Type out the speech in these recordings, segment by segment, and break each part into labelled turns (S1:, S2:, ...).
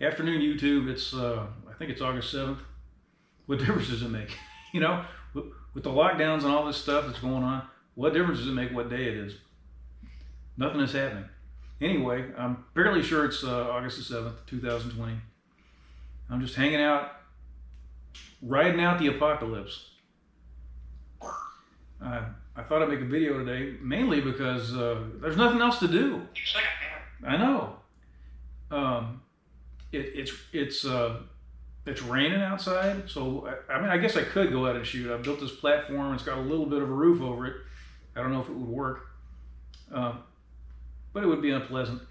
S1: Afternoon YouTube, it's, I think it's August 7th. What difference does it make? You know, with the lockdowns and all this stuff that's going on, what difference does it make what day it is? Nothing is happening. Anyway, I'm fairly sure it's August the 7th, 2020. I'm just hanging out, riding out the apocalypse. I thought I'd make a video today, mainly because there's nothing else to do. I know. It's raining outside, so I mean, I guess I could go out and shoot. I built this platform. It's got a little bit of a roof over it. I don't know if it would work, but it would be unpleasant.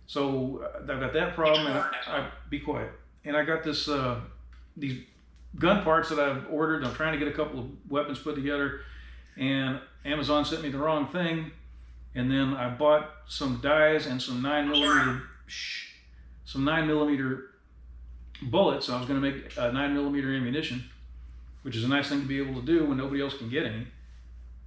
S1: So I've got that problem, and I be quiet. And I got this these gun parts that I've ordered. I'm trying to get a couple of weapons put together, and Amazon sent me the wrong thing. And then I bought some dies and some 9mm bullets. I was going to make 9mm ammunition, which is a nice thing to be able to do when nobody else can get any.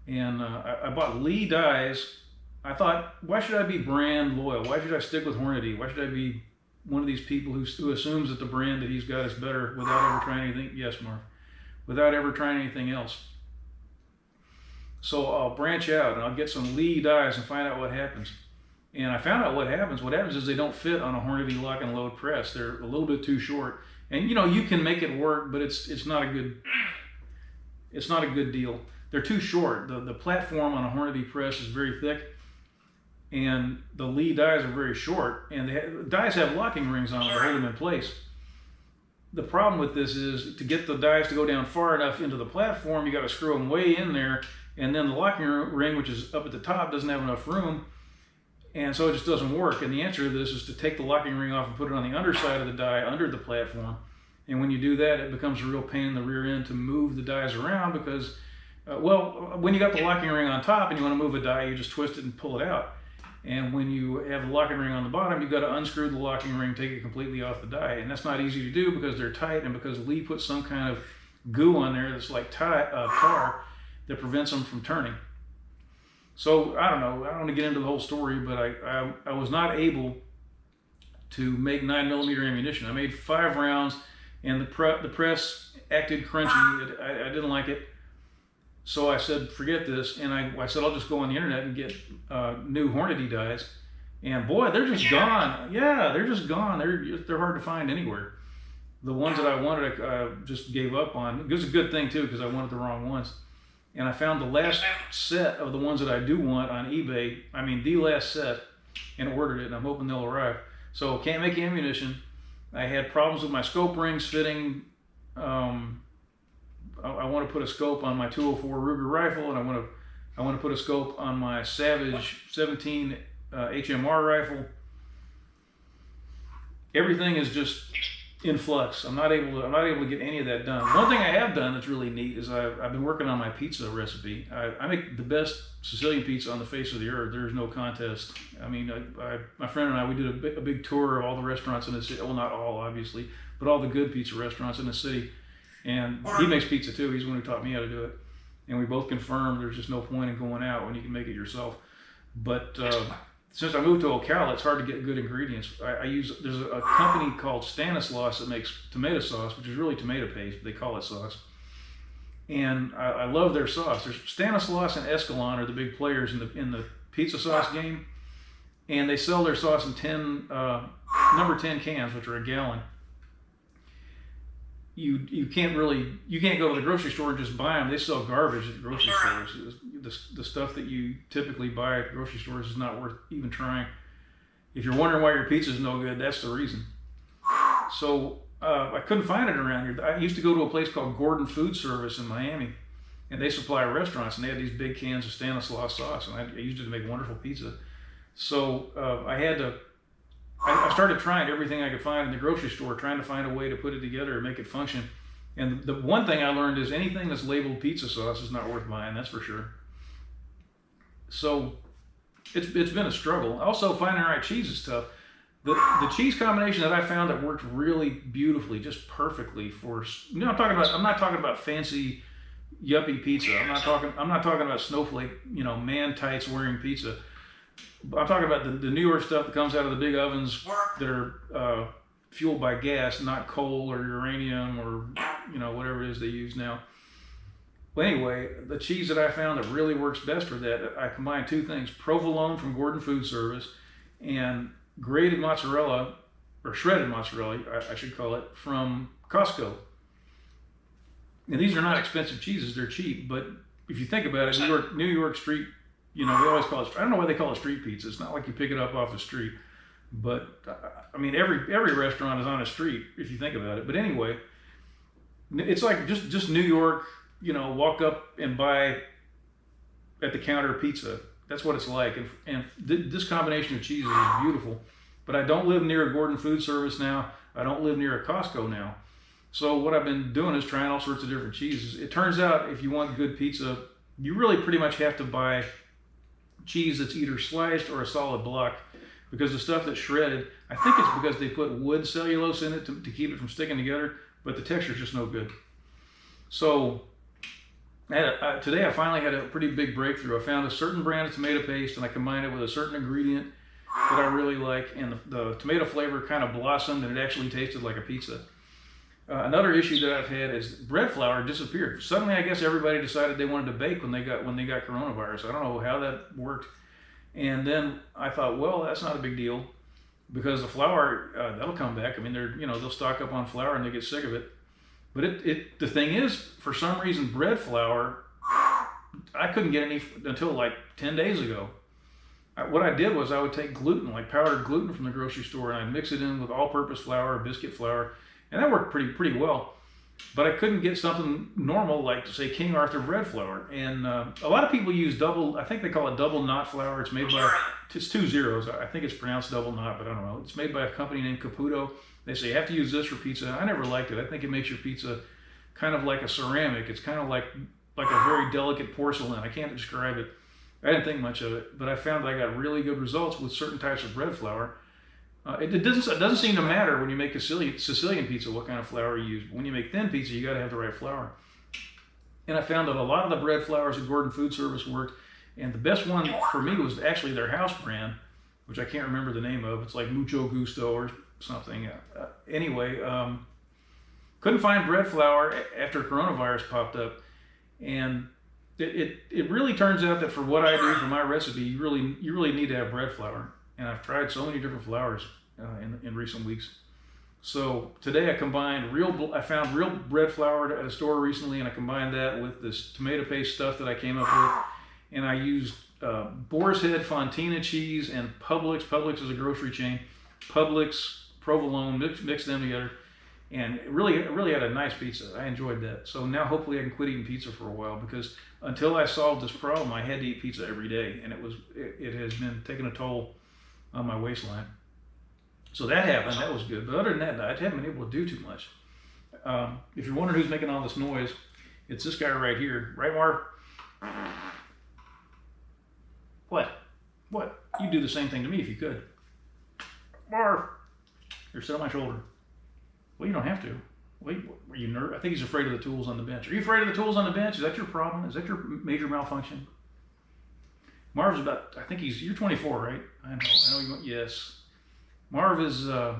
S1: And I bought Lee dies. I thought, why should I be brand loyal? Why should I stick with Hornady? Why should I be one of these people who assumes that the brand that he's got is better without ever trying anything? Yes, Marv. Without ever trying anything else. So I'll branch out and I'll get some Lee dies and find out what happens. And I found out what happens. What happens is they don't fit on a Hornady lock and load press. They're a little bit too short. And you know, you can make it work, but it's not a good deal. They're too short. The platform on a Hornady press is very thick, and the Lee dies are very short. And the dies have locking rings on them to hold them in place. The problem with this is to get the dies to go down far enough into the platform, you got to screw them way in there, and then the locking ring, which is up at the top, doesn't have enough room. And so it just doesn't work. And the answer to this is to take the locking ring off and put it on the underside of the die under the platform. And when you do that, it becomes a real pain in the rear end to move the dies around because, well, when you got the locking ring on top and you want to move a die, you just twist it and pull it out. And when you have the locking ing on the bottom, you've got to unscrew the locking ring, take it completely off the die. And that's not easy to do because they're tight and because Lee put some kind of goo on there that's like tar that prevents them from turning. So I don't know. I don't want to get into the whole story, but I was not able to make 9mm ammunition. I made 5 rounds, and the press acted crunchy. I didn't like it, so I said, forget this. And I said, I'll just go on the internet and get new Hornady dies. And boy, they're just gone. Yeah, they're just gone. They're hard to find anywhere. The ones that I wanted, I just gave up on. It was a good thing too because I wanted the wrong ones. And I found the last set of the ones that I do want on eBay. I mean, the last set, and ordered it, and I'm hoping they'll arrive. So can't make ammunition. I had problems with my scope rings fitting. I want to put a scope on my 204 Ruger rifle, and I want to put a scope on my Savage 17 HMR rifle. Everything is just in flux. I'm not able to get any of that done. One thing I have done that's really neat is I've been working on my pizza recipe. I make the best Sicilian pizza on the face of the earth. There's no contest. I mean, my friend and I, we did a big tour of all the restaurants in the city. Well, not all, obviously, but all the good pizza restaurants in the city. And he makes pizza too. He's the one who taught me how to do it. And we both confirmed there's just no point in going out when you can make it yourself. But since I moved to Ocala, it's hard to get good ingredients. There's a company called Stanislaus that makes tomato sauce, which is really tomato paste, but they call it sauce. And I love their sauce. There's Stanislaus and Escalon are the big players in the pizza sauce game, and they sell their sauce in number 10 cans, which are a gallon. You can't go to the grocery store and just buy them. They sell garbage at the grocery stores. The stuff that you typically buy at the grocery stores is not worth even trying. If you're wondering why your pizza is no good, that's the reason. So I couldn't find it around here. I used to go to a place called Gordon Food Service in Miami, and they supply restaurants, and they had these big cans of Stanislaus sauce, and I used it to make wonderful pizza. So I started trying everything I could find in the grocery store, trying to find a way to put it together and make it function. And the one thing I learned is anything that's labeled pizza sauce is not worth buying, that's for sure. So it's been a struggle. Also, finding the right cheese is tough. The cheese combination that I found that worked really beautifully, just perfectly for, I'm not talking about fancy yuppie pizza. I'm not talking about snowflake, man tights wearing pizza. I'm talking about the newer stuff that comes out of the big ovens that are fueled by gas, not coal or uranium or whatever it is they use now. Well, anyway, the cheese that I found that really works best for that, I combine two things: provolone from Gordon Food Service and grated mozzarella, or shredded mozzarella, I should call it, from Costco. And these are not expensive cheeses; they're cheap. But if you think about it, New York street, we always call it. I don't know why they call it street pizza. It's not like you pick it up off the street. But I mean, every restaurant is on a street if you think about it. But anyway, it's like just New York. Walk up and buy at the counter pizza. That's what it's like. And this combination of cheeses is beautiful. But I don't live near a Gordon Food Service now. I don't live near a Costco now. So what I've been doing is trying all sorts of different cheeses. It turns out if you want good pizza, you really pretty much have to buy cheese that's either sliced or a solid block, because the stuff that's shredded, I think it's because they put wood cellulose in it to keep it from sticking together, but the texture is just no good. So today I finally had a pretty big breakthrough. I found a certain brand of tomato paste and I combined it with a certain ingredient that I really like, and the tomato flavor kind of blossomed and it actually tasted like a pizza. Another issue that I've had is bread flour disappeared. Suddenly I guess everybody decided they wanted to bake when they got coronavirus. I don't know how that worked. And then I thought, well, that's not a big deal, because the flour, that'll come back. I mean, they'll stock up on flour and they get sick of it. But the thing is, for some reason, bread flour, I couldn't get any until like 10 days ago. What I did was I would take gluten, like powdered gluten from the grocery store, and I'd mix it in with all-purpose flour or biscuit flour, and that worked pretty well. But I couldn't get something normal like, say, King Arthur bread flour. And a lot of people use I think they call it double knot flour. It's made by, it's 2 zeros. I think it's pronounced double knot, but I don't know. It's made by a company named Caputo. They say you have to use this for pizza. I never liked it. I think it makes your pizza kind of like a ceramic. It's kind of like a very delicate porcelain. I can't describe it. I didn't think much of it, but I found that I got really good results with certain types of bread flour. It doesn't seem to matter when you make a Sicilian pizza what kind of flour you use. But when you make thin pizza, you got to have the right flour. And I found that a lot of the bread flours at Gordon Food Service worked. And the best one for me was actually their house brand, which I can't remember the name of. It's like Mucho Gusto or something. Anyway, couldn't find bread flour after coronavirus popped up. And it really turns out that for what I do for my recipe, you really need to have bread flour. And I've tried so many different flours in recent weeks. So today I found real bread flour at a store recently, and I combined that with this tomato paste stuff that I came up with. And I used Boar's Head Fontina cheese and Publix. Publix is a grocery chain. Publix, provolone, mixed them together. And it really had a nice pizza. I enjoyed that. So now hopefully I can quit eating pizza for a while, because until I solved this problem, I had to eat pizza every day. And it has been taking a toll on my waistline. So that happened. That was good. But other than that, I haven't been able to do too much. If you're wondering who's making all this noise, it's this guy right here. Right, Marv? What? You'd do the same thing to me if you could. Marv! Here, sit on my shoulder. Well, you don't have to. Wait, were you nervous? I think he's afraid of the tools on the bench. Are you afraid of the tools on the bench? Is that your problem? Is that your major malfunction? Marv's I think you're 24, right? I know yes. Marv is, I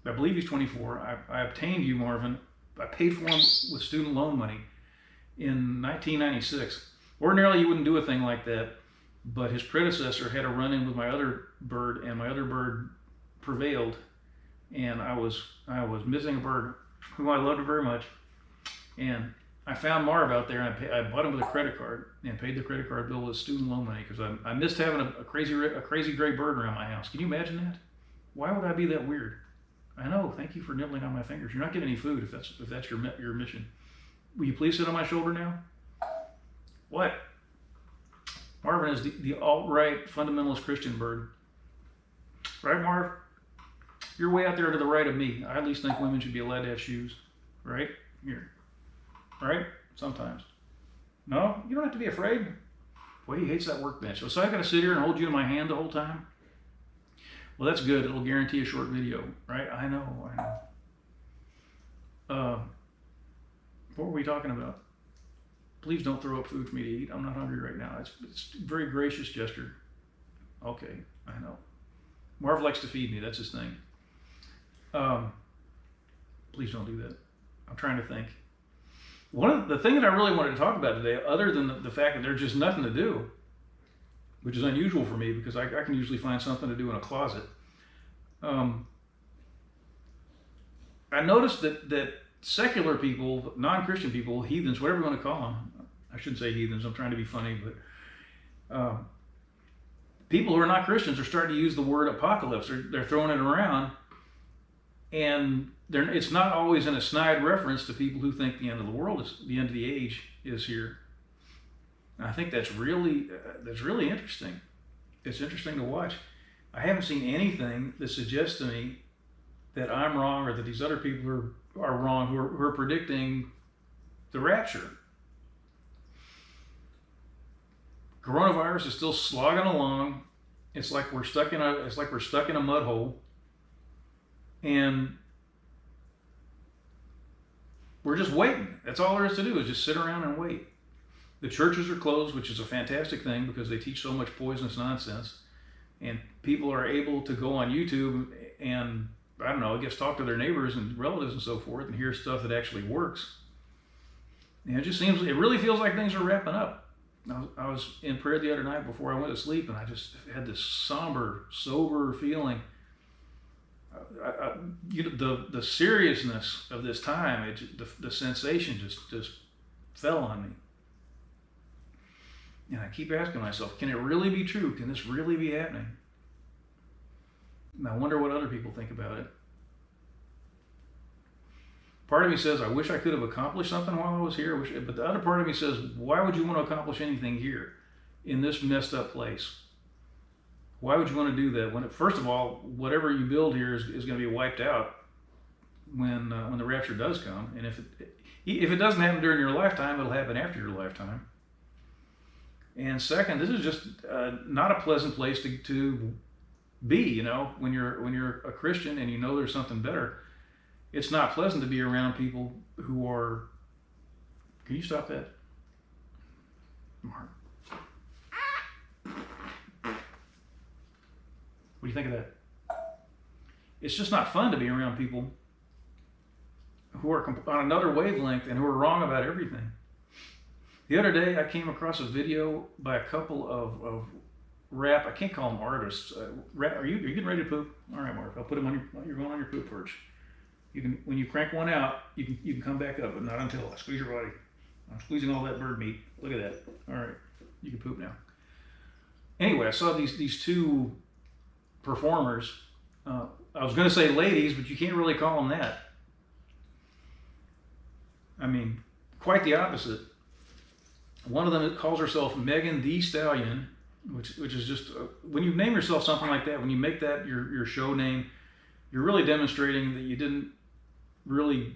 S1: believe he's 24. I obtained you, Marvin. I paid for him with student loan money in 1996. Ordinarily, you wouldn't do a thing like that, but his predecessor had a run-in with my other bird, and my other bird prevailed, and I was missing a bird whom I loved very much, and I found Marv out there, and I bought him with a credit card and paid the credit card bill with student loan money, because I missed having a crazy gray bird around my house. Can you imagine that? Why would I be that weird? I know. Thank you for nibbling on my fingers. You're not getting any food if that's your mission. Will you please sit on my shoulder now? What? Marvin is the alt-right fundamentalist Christian bird. Right, Marv? You're way out there to the right of me. I at least think women should be allowed to have shoes. Right? Here. Right? Sometimes. No? You don't have to be afraid. Boy, he hates that workbench. So I got to sit here and hold you in my hand the whole time? Well, that's good. It'll guarantee a short video. Right? I know. What were we talking about? Please don't throw up food for me to eat. I'm not hungry right now. It's a very gracious gesture. Okay, I know. Marv likes to feed me. That's his thing. Please don't do that. I'm trying to think. The thing that I really wanted to talk about today, other than the fact that there's just nothing to do, which is unusual for me because I can usually find something to do in a closet. I noticed that secular people, non-Christian people, heathens, whatever you want to call them, I shouldn't say heathens, I'm trying to be funny, but people who are not Christians are starting to use the word apocalypse. They're throwing it around, and it's not always in a snide reference to people who think the end of the world the end of the age is here. And I think that's really interesting. It's interesting to watch. I haven't seen anything that suggests to me that I'm wrong or that these other people are wrong who are predicting the rapture. Coronavirus is still slogging along. It's like we're stuck in a mud hole, and we're just waiting. That's all there is to do, is just sit around and wait. The churches are closed, which is a fantastic thing because they teach so much poisonous nonsense, and people are able to go on YouTube and, I don't know, I guess talk to their neighbors and relatives and so forth and hear stuff that actually works. And it really feels like things are wrapping up. I was in prayer the other night before I went to sleep, and I just had this somber, sober feeling. The seriousness of this time, the sensation just fell on me. And I keep asking myself, can it really be true? Can this really be happening? And I wonder what other people think about it. Part of me says, I wish I could have accomplished something while I was here. But the other part of me says, why would you want to accomplish anything here in this messed up place? Why would you want to do that? First of all, whatever you build here is going to be wiped out when the rapture does come. And if it doesn't happen during your lifetime, it'll happen after your lifetime. And second, this is just not a pleasant place to be. You know, when you're a Christian and you know there's something better, it's not pleasant to be around people who are. Can you stop that, Mark? What do you think of that? It's just not fun to be around people who are on another wavelength and who are wrong about everything. The other day, I came across a video by a couple of rap. I can't call them artists. Are you getting ready to poop? All right, Mark. I'll put them on you're going on your poop perch. You can, when you crank one out, you can come back up, but not until I squeeze your body. I'm squeezing all that bird meat. Look at that. All right, you can poop now. Anyway, I saw these two performers. I was going to say ladies, but you can't really call them that. I mean, quite the opposite. One of them calls herself Megan Thee Stallion, which is just when you name yourself something like that, when you make that your show name, you're really demonstrating that you didn't really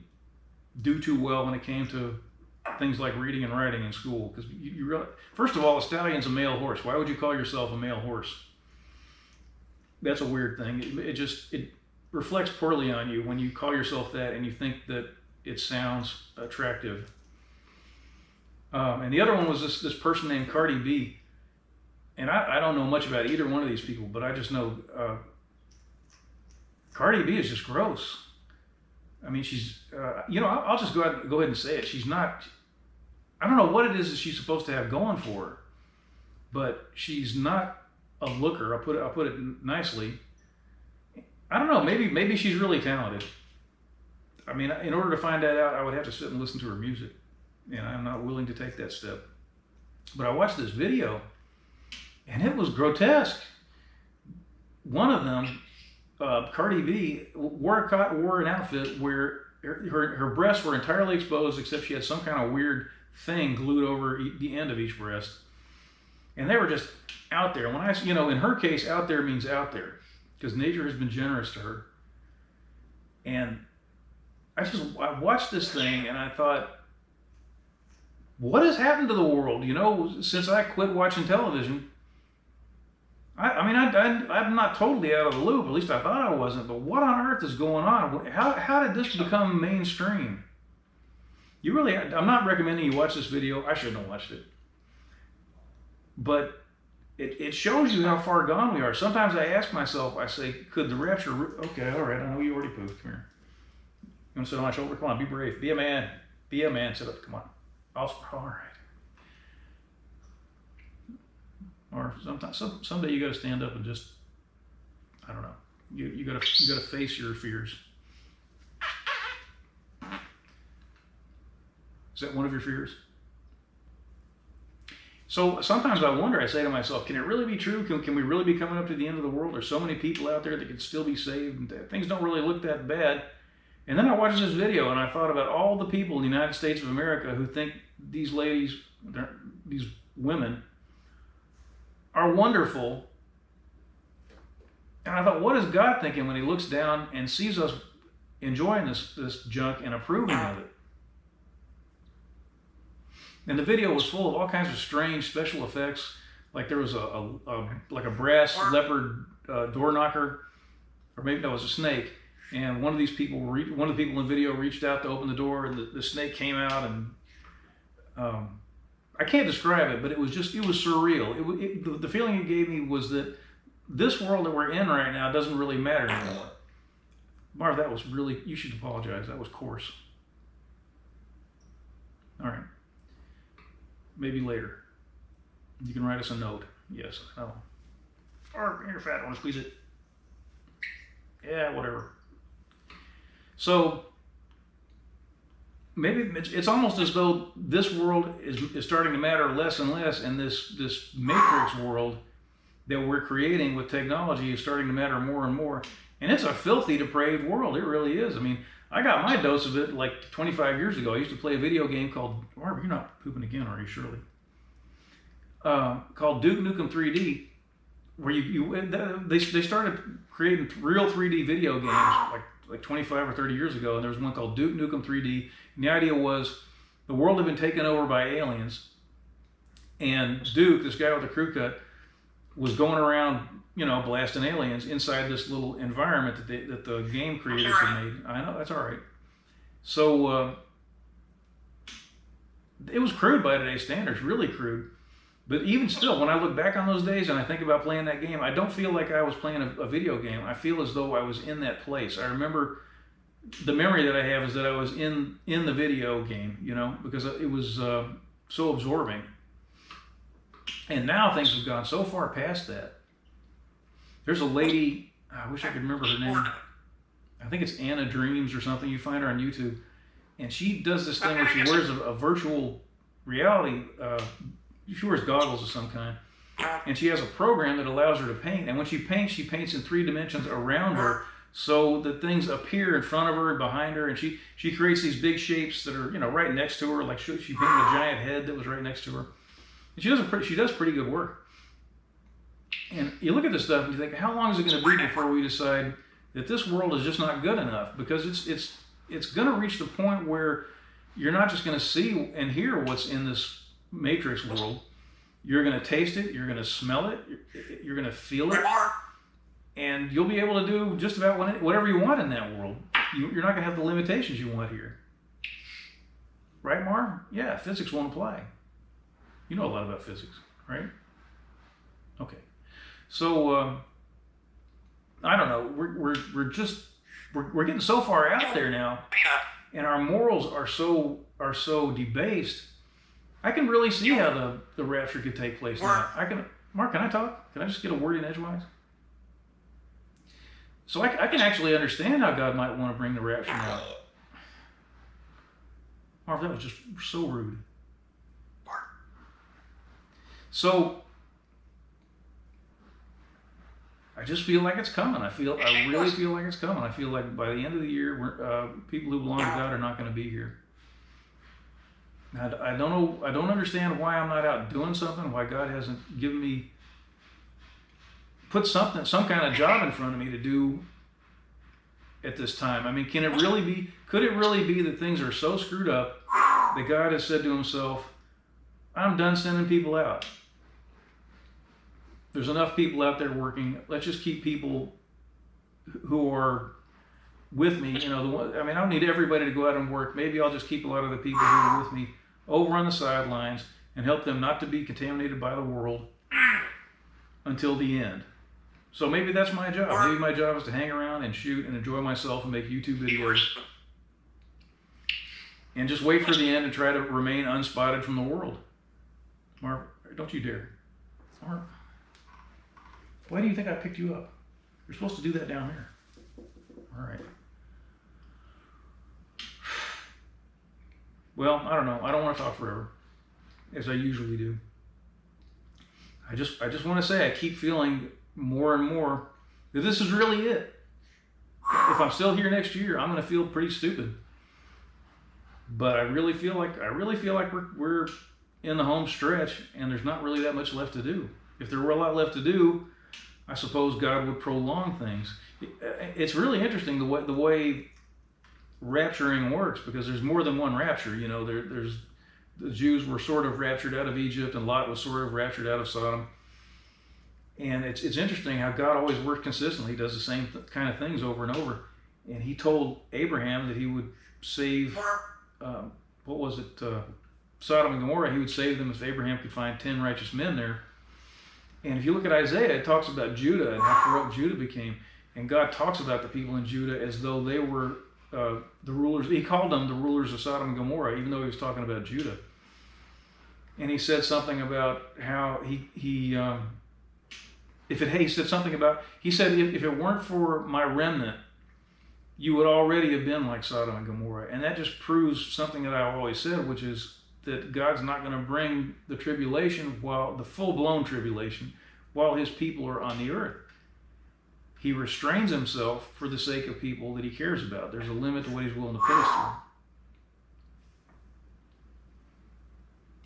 S1: do too well when it came to things like reading and writing in school. Because you really, first of all, a stallion's a male horse. Why would you call yourself a male horse? That's a weird thing. It reflects poorly on you when you call yourself that and you think that it sounds attractive. And the other one was this person named Cardi B. And I don't know much about either one of these people, but I just know Cardi B is just gross. I mean, she's, I'll just go ahead and say it. She's not, I don't know what it is that she's supposed to have going for her, but she's not a looker. I'll put it nicely. I don't know. Maybe she's really talented. I mean, in order to find that out, I would have to sit and listen to her music, and I'm not willing to take that step. But I watched this video, and it was grotesque. One of them, Cardi B, wore an outfit where her breasts were entirely exposed, except she had some kind of weird thing glued over the end of each breast, and they were just out there. When in her case, out there means out there, because nature has been generous to her. And I watched this thing and I thought, what has happened to the world? Since I quit watching television. I'm not totally out of the loop. At least I thought I wasn't. But what on earth is going on? How did this become mainstream? I'm not recommending you watch this video. I shouldn't have watched it. But it shows you how far gone we are. Sometimes I ask myself, I say, could the rapture, okay, all right, I know you already pooped, come here. You want to sit on my shoulder? Come on, be brave, be a man, sit up, come on. All right. Or sometimes, someday you got to stand up and just, I don't know, you got to face your fears. Is that one of your fears? So sometimes I wonder, I say to myself, can it really be true? Can we really be coming up to the end of the world? There's so many people out there that can still be saved, and things don't really look that bad. And then I watched this video, and I thought about all the people in the United States of America who think these ladies, these women, are wonderful. And I thought, what is God thinking when he looks down and sees us enjoying this junk and approving of it? And the video was full of all kinds of strange special effects. Like there was like a brass leopard door knocker, or maybe that was a snake. And one of the people in the video reached out to open the door, and the snake came out, and I can't describe it, but it was surreal. The feeling it gave me was that this world that we're in right now doesn't really matter anymore. Marv, that was really, you should apologize. That was coarse. All right. Maybe later. You can write us a note. Yes, I know. Or you're fat, I want to squeeze it. Yeah, whatever. So, maybe it's almost as though this world is starting to matter less and less, and this matrix world that we're creating with technology is starting to matter more and more. And it's a filthy, depraved world. It really is. I mean, I got my dose of it like 25 years ago. I used to play a video game called, Marvin, you're not pooping again, are you, Shirley? Called Duke Nukem 3D, where they started creating real 3D video games like 25 or 30 years ago, and there was one called Duke Nukem 3D, and the idea was the world had been taken over by aliens, and Duke, this guy with the crew cut, was going around, blasting aliens inside this little environment that the game creators had made. I know, that's all right. So it was crude by today's standards, really crude. But even still, when I look back on those days and I think about playing that game, I don't feel like I was playing a video game. I feel as though I was in that place. I remember the memory that I have is that I was in the video game, because it was so absorbing. And now things have gone so far past that. There's a lady, I wish I could remember her name. I think it's Anna Dreams or something. You find her on YouTube. And she does this thing where she wears a virtual reality, she wears goggles of some kind. And she has a program that allows her to paint. And when she paints in 3 dimensions around her, so that things appear in front of her and behind her. And she creates these big shapes that are, right next to her. Like she painted a giant head that was right next to her. And she does pretty good work. And you look at this stuff and you think, how long is it going to be before we decide that this world is just not good enough? Because it's going to reach the point where you're not just going to see and hear what's in this matrix world. You're going to taste it, you're going to smell it, you're going to feel it, and you'll be able to do just about whatever you want in that world. You're not going to have the limitations you want here. Right, Marv? Yeah, physics won't apply. You know a lot about physics, right? Okay. So, I don't know. We're getting so far out there now, and our morals are so debased. I can really see how the rapture could take place now. Mark, can I talk? Can I just get a word in edgewise? So I can actually understand how God might want to bring the rapture now. Marv, that was just so rude. So I just feel like it's coming. I really feel like it's coming. I feel like by the end of the year, people who belong to God are not going to be here. I don't know. I don't understand why I'm not out doing something. Why God hasn't put some kind of job in front of me to do at this time. I mean, could it really be that things are so screwed up that God has said to himself, I'm done sending people out. There's enough people out there working. Let's just keep people who are with me. I don't need everybody to go out and work. Maybe I'll just keep a lot of the people who are with me over on the sidelines and help them not to be contaminated by the world. until the end. So maybe that's my job. Maybe my job is to hang around and shoot and enjoy myself and make YouTube videos and just wait for the end and try to remain unspotted from the world. Marv, don't you dare. Marv, why do you think I picked you up? You're supposed to do that down there. All right. Well, I don't know. I don't want to talk forever, as I usually do. I just want to say I keep feeling more and more that this is really it. If I'm still here next year, I'm going to feel pretty stupid. But I really feel like we're in the home stretch, and there's not really that much left to do. If there were a lot left to do, I suppose God would prolong things. It's really interesting the way rapturing works, because there's more than one rapture. You know, there's the Jews were sort of raptured out of Egypt, and Lot was sort of raptured out of Sodom. And it's interesting how God always works consistently. He does the same kind of things over and over. And he told Abraham that he would save, Sodom and Gomorrah. He would save them if Abraham could find 10 righteous men there. And if you look at Isaiah, it talks about Judah and how corrupt Judah became. And God talks about the people in Judah as though they were the rulers. He called them the rulers of Sodom and Gomorrah, even though he was talking about Judah. And he said something about how he said if it weren't for my remnant, you would already have been like Sodom and Gomorrah. And that just proves something that I've always said, which is that God's not going to bring the tribulation, the full-blown tribulation, while his people are on the earth. He restrains himself for the sake of people that he cares about. There's a limit to what he's willing to put us through.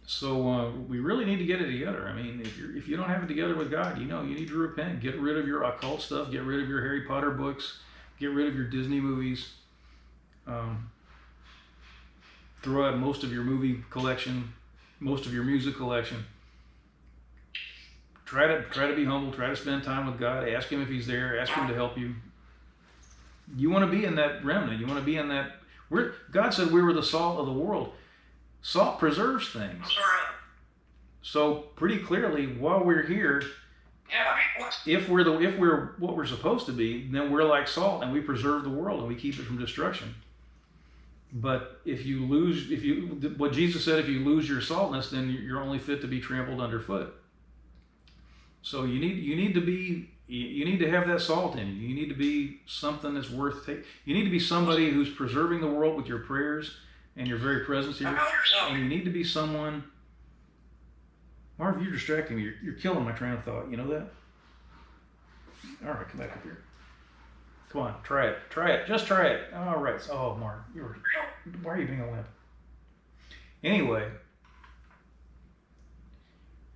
S1: So we really need to get it together. I mean, if you don't have it together with God, you need to repent. Get rid of your occult stuff. Get rid of your Harry Potter books. Get rid of your Disney movies. Throw out most of your movie collection, most of your music collection. Try to be humble. Try to spend time with God. Ask him if he's there. Ask him to help you. You want to be in that remnant. You want to be in that. God said we were the salt of the world. Salt preserves things. So pretty clearly, while we're here, if we're what we're supposed to be, then we're like salt, and we preserve the world and we keep it from destruction. But if you lose, what Jesus said, if you lose your saltness, then you're only fit to be trampled underfoot. So you need to have that salt in you. You need to be something that's worth taking. You need to be somebody who's preserving the world with your prayers and your very presence here. And you need to be someone. Marv, you're distracting me. You're killing my train of thought. You know that? All right, come back up here. Come on, try it. Just try it. All right. Oh, Marv, why are you being a wimp? Anyway,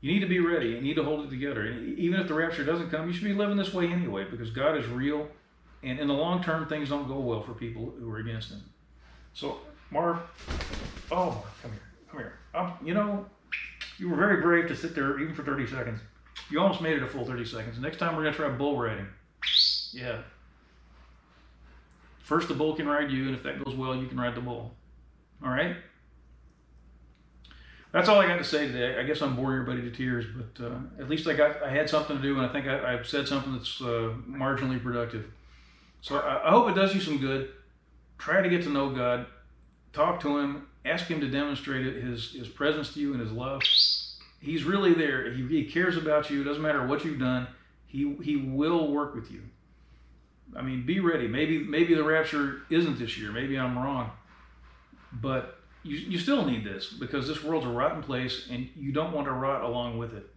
S1: you need to be ready. You need to hold it together. And even if the rapture doesn't come, you should be living this way anyway, because God is real. And in the long term, things don't go well for people who are against him. So, Marv, come here. You were very brave to sit there even for 30 seconds. You almost made it a full 30 seconds. Next time we're going to try bull riding. Yeah. First the bull can ride you, and if that goes well, you can ride the bull. All right? That's all I got to say today. I guess I'm boring everybody to tears, but at least I had something to do, and I think I've said something that's marginally productive. So I hope it does you some good. Try to get to know God. Talk to him. Ask him to demonstrate his presence to you and his love. He's really there. He cares about you. It doesn't matter what you've done. He will work with you. I mean, be ready. Maybe the rapture isn't this year. Maybe I'm wrong. But you still need this, because this world's a rotten place, and you don't want to rot along with it.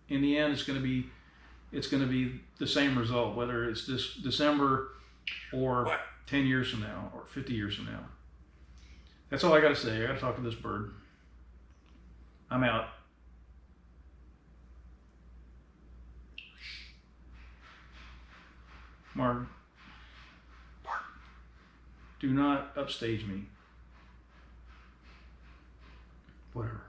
S1: In the end, it's going to be the same result, whether it's this December or 10 years from now or 50 years from now. That's all I got to say. I got to talk to this bird. I'm out. Marv, do not upstage me. Whatever.